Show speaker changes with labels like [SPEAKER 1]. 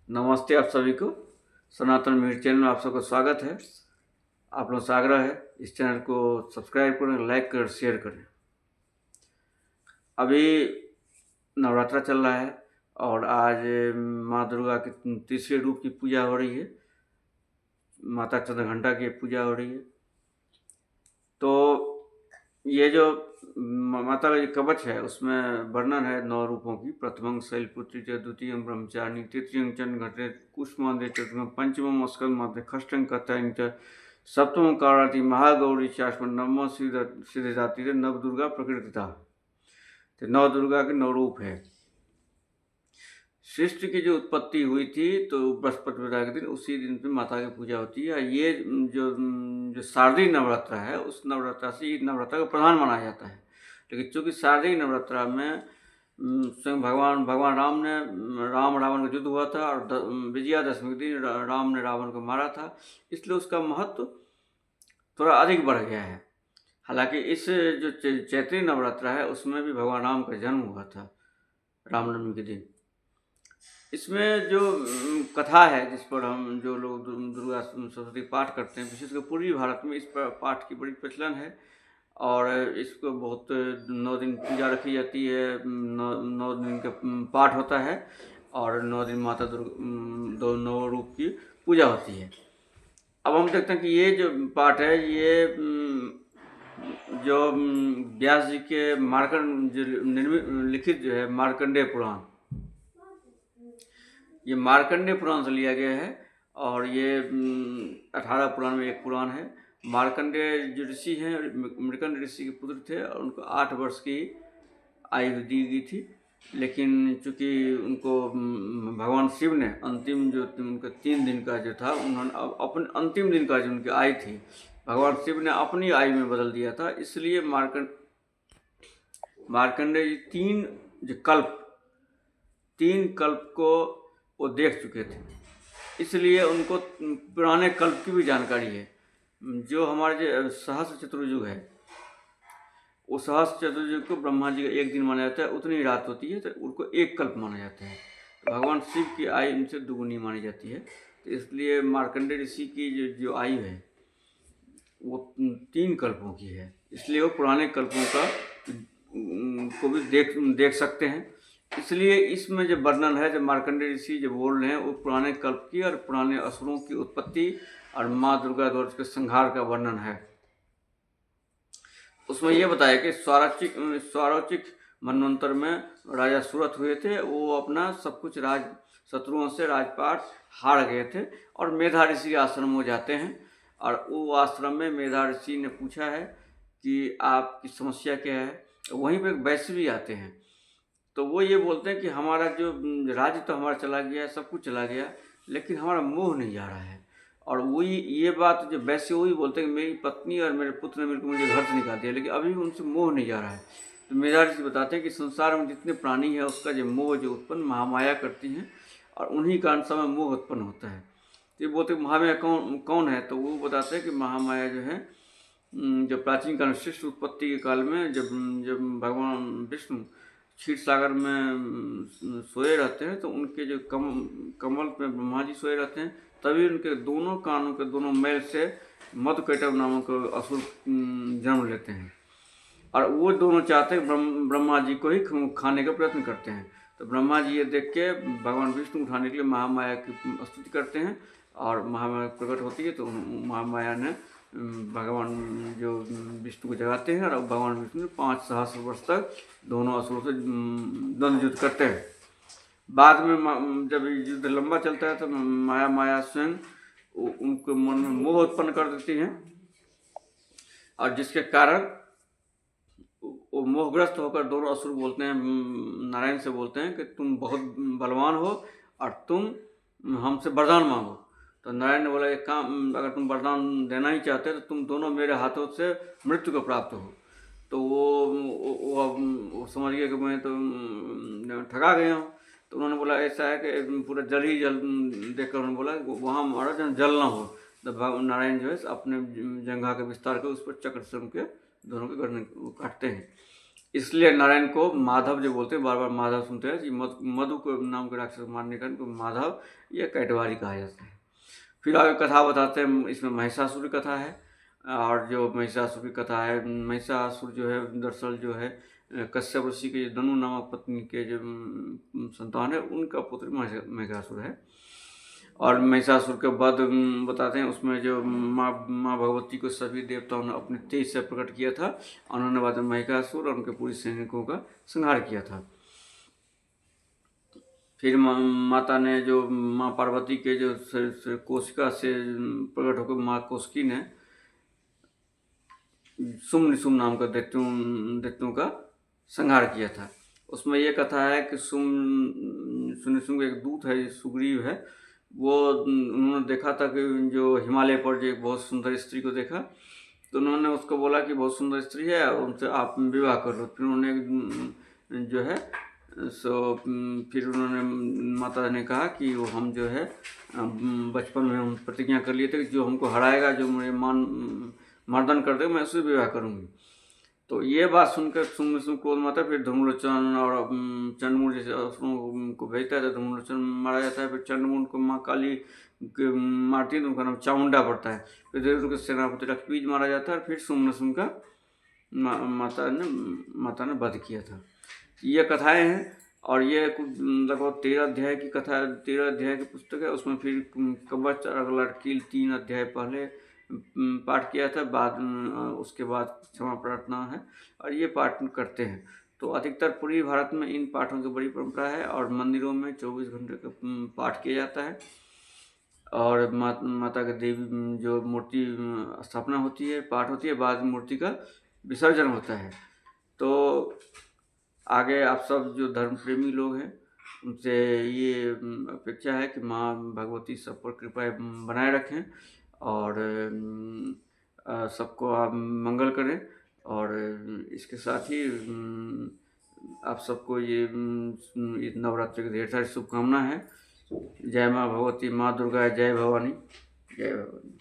[SPEAKER 1] नमस्ते आप सभी को। सनातन म्यूजिक चैनल में आप सबका स्वागत है। आप लोगों से आग्रह है इस चैनल को सब्सक्राइब करें, लाइक करें, शेयर करें। अभी नवरात्रा चल रहा है और आज माँ दुर्गा के तीसरे रूप की पूजा हो रही है। माता चंद्रघंटा की पूजा हो रही है। तो ये जो माता का जो कवच है उसमें वर्णन है 9 रूपों की। प्रथमं शैलपुत्री च, द्वितीयं ब्रह्मचारिणी, तृतीयं चंद्रघटे, कुष्मांडे, चतुर्थं पंचमं स्कंदमात्रे, षष्ठं कात्यायनी च, सप्तमं कारावती, महागौरी चाष्टमं, नवमं सिद्धिदात्री, नव दुर्गा प्रकृतिता। तो 9 दुर्गा के 9 रूप है। सृष्टि की जो उत्पत्ति हुई थी तो बृहस्पतिवार के दिन, उसी दिन पे माता की पूजा होती है। ये जो जो शारदीय नवरात्रा है उस नवरात्रा से ये नवरात्रा का प्रधान माना जाता है। लेकिन चूँकि शारदीय नवरात्रा में स्वयं भगवान राम ने राम रावण का युद्ध हुआ था और विजयादशमी के दिन राम ने रावण को मारा था, इसलिए उसका महत्व थोड़ा अधिक बढ़ गया है। हालांकि इस जो चैत्री नवरात्रा है उसमें भी भगवान राम का जन्म हुआ था रामनवमी के दिन। इसमें जो कथा है जिस पर हम जो लोग दुर्गा सरस्वती पाठ करते हैं, विशेषकर पूर्वी भारत में इस पाठ की बड़ी प्रचलन है और इसको बहुत 9 दिन पूजा रखी जाती है। 9 दिन का पाठ होता है और 9 दिन माता दुर्गा 9 रूप की पूजा होती है। अब हम देखते हैं कि ये जो पाठ है ये जो व्यास जी के लिखित जो है मार्कंडेय पुराण, ये मार्कंडेय पुराण से लिया गया है और ये 18 पुराण में एक पुराण है। मार्कंडेय जो ऋषि हैं मृकंड ऋषि के पुत्र थे और उनको 8 वर्ष की आयु दी गई थी। लेकिन चूँकि उनको भगवान शिव ने अंतिम जो उनका 3 दिन का जो था, उन्होंने अपने अंतिम दिन का जो उनकी आयु थी भगवान शिव ने अपनी आयु में बदल दिया था। इसलिए मार्कंडेय जी 3 कल्प को वो देख चुके थे, इसलिए उनको पुराने कल्प की भी जानकारी है। जो हमारे जो सहस्त्र चतुर्युग है, वो सहस्त्र चतुर्युग को ब्रह्मा जी का 1 दिन माना जाता है, उतनी रात होती है तो उनको 1 कल्प माना जाता है। तो भगवान शिव की आयु इनसे दुगुनी मानी जाती है। तो इसलिए मार्कंडेय ऋषि की जो आयु है वो 3 कल्पों की है, इसलिए वो पुराने कल्पों का को भी देख सकते हैं। इसलिए इसमें जो वर्णन है, जब मार्कंडेय ऋषि जो बोल रहे हैं वो पुराने कल्प की और पुराने असुरों की उत्पत्ति और माँ दुर्गा द्वारा उसके संहार का वर्णन है। उसमें यह बताया कि स्वारोचिक मनवंतर में राजा सूरत हुए थे। वो अपना सब कुछ शत्रुओं से राजपाट हार गए थे और मेधा ऋषि के आश्रम में जाते हैं और वो आश्रम में मेधा ऋषि ने पूछा है कि आपकी समस्या क्या है। वहीं पे एक वैश्य भी आते हैं तो वो ये बोलते हैं कि हमारा जो राज्य तो हमारा चला गया, सब कुछ चला गया, लेकिन हमारा मोह नहीं जा रहा है। और वही ये बात जो वैसे वही बोलते हैं कि मेरी पत्नी और मेरे पुत्र ने मुझे घर से निकाल दिया, लेकिन अभी भी उनसे मोह नहीं जा रहा है। तो मेधा ऋषि बताते हैं कि संसार में जितने प्राणी हैं उसका जो मोह जो उत्पन्न महामाया करती हैं और उन्हीं कारण समय मोह उत्पन्न होता है। तो ये बोलते महामाया कौन है, तो वो बताते हैं कि महामाया जो है जो प्राचीन काल शिष्ट उत्पत्ति के काल में जब भगवान विष्णु क्षीर सागर में सोए रहते हैं तो उनके जो कमल में ब्रह्मा जी सोए रहते हैं, तभी उनके दोनों कानों के दोनों मैल से मधुकैटभ नामक असुर जन्म लेते हैं और वो दोनों चाहते हैं ब्रह्मा जी को ही खाने का प्रयत्न करते हैं। तो ब्रह्मा जी ये देख के भगवान विष्णु उठाने के लिए महामाया की स्तुति करते हैं और महामाया प्रकट होती है। तो महामाया ने भगवान जो विष्णु को जगाते हैं और भगवान विष्णु 5 सहस्र वर्ष तक दोनों असुरों से द्वंद्व युद्ध करते हैं। बाद में जब युद्ध लंबा चलता है तो माया स्वयं उनके मन में मोह उत्पन्न कर देती हैं और जिसके कारण वो मोहग्रस्त होकर दोनों असुर बोलते हैं, नारायण से बोलते हैं कि तुम बहुत बलवान हो और तुम हमसे वरदान मांगो। तो नारायण ने बोला एक काम, अगर तुम वरदान देना ही चाहते तो तुम दोनों मेरे हाथों से मृत्यु को प्राप्त हो। तो वो समझ गया कि मैं तो ठगा गया हूँ। तो उन्होंने बोला ऐसा है कि पूरा जल ही जल देखकर उन्होंने बोला वहाँ हमारा जल ना हो। तो नारायण जो है अपने जंघा के विस्तार कर उस पर चक्र से उनके दोनों के गर्दन काटते हैं। इसलिए नारायण को माधव जो बोलते हैं, बार बार माधव सुनते हैं, कि मधु को नाम के राक्षस मारने का इनको माधव या कैटवारी कहा जाता है। फिर आगे कथा बताते हैं, इसमें महिषासुर की कथा है। और जो महिषासुर की कथा है, महिषासुर जो है दरअसल जो है कश्यप ऋषि के दनु नामक पत्नी के जो संतान है, उनका पुत्र महिषासुर है। और महिषासुर के बाद बताते हैं, उसमें जो माँ भगवती को सभी देवताओं ने अपने तेज से प्रकट किया था। उन्होंने बाद में महिषासुर और उनके पूरे सैनिकों का संहार किया था। फिर माता ने जो माँ पार्वती के जो कोशिका से प्रकट होकर माँ कोशिकी ने सुम निशुम नाम का दैत्यों का संहार किया था। उसमें ये कथा है कि सुम एक दूत है, सुग्रीव है, वो उन्होंने देखा था कि जो हिमालय पर जो एक बहुत सुंदर स्त्री को देखा, तो उन्होंने उसको बोला कि बहुत सुंदर स्त्री है, उनसे आप विवाह कर लो। फिर उन्होंने जो है फिर उन्होंने माता ने कहा कि वो हम जो है बचपन में हम प्रतिज्ञा कर लिए थे कि जो हमको हराएगा, जो मुझे मर्दन कर देगा, मैं उससे विवाह करूँगी। तो ये बात सुनकर सुम क्रोध माता फिर धूम्रलोचन और चंडमूल जैसे असुरों को भेजता है, तो धूम्रलोचन मारा जाता है। फिर चंडमूल को माँ काली मारती है, तो उनका नाम चामुंडा पड़ता है। फिर धीरे उनके सेनापति लक्ष्मीज मारा जाता है। फिर सुम का माता ने वध किया था। ये कथाएं हैं, और ये लगभग 13 अध्याय की कथा, 13 अध्याय की पुस्तक है। उसमें फिर कवच और लड़कील 3 अध्याय पहले पाठ किया था, उसके बाद क्षमा प्रार्थना है, और ये पाठ करते हैं। तो अधिकतर पूरी भारत में इन पाठों की बड़ी परंपरा है, और मंदिरों में 24 घंटे का पाठ किया जाता है। और माता के देवी जो मूर्ति स्थापना होती है, पाठ होती है, बाद में मूर्ति का विसर्जन होता है। तो आगे आप सब जो धर्म प्रेमी लोग हैं, उनसे ये अपेक्षा है कि माँ भगवती सब पर कृपा बनाए रखें, और सबको आप मंगल करें। और इसके साथ ही आप सबको ये नवरात्रि की ढेर सारी शुभकामना है। जय माँ भगवती, माँ दुर्गा, जय भवानी, जय भवानी।